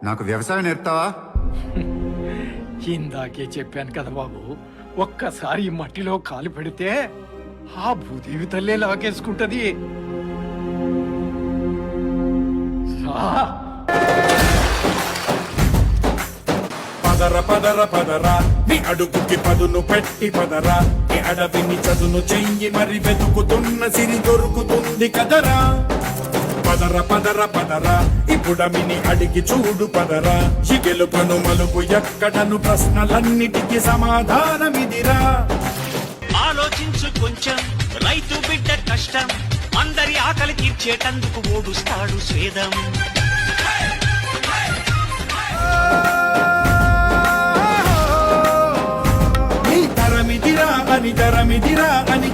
నాకు వ్యవసాయం నేర్పుతావా? ఇందాకే చెప్పాను కదా బాబు, ఒక్కసారి ఈ మట్టిలో కాలు పెడితే ఆ భూదేవి తల్లే లాగేసుకుంటది. పదర పదర పదరా నీ అడుగుకి పదును పెట్టి పదరా నీ అడవిని చదును చెయ్యి మరి వెతుకుతున్న సిరి దొరుకుతుంది కదరా. పదర పదర పదరా ఇప్పుడమిని అడిగి చూడు పదరా. ఈ గెలుపను మలుపు ఎక్కడను ప్రశ్నలన్నిటికీ సమాధానమిదిరా. ఆలోచించు కొంచెం, రైతు బిడ్డ కష్టం, అందరి ఆకలి తీర్చేటందుకు ఓడుస్తాడు స్వేదం. నీ తరమిదిరా అని తరమిదిరా అని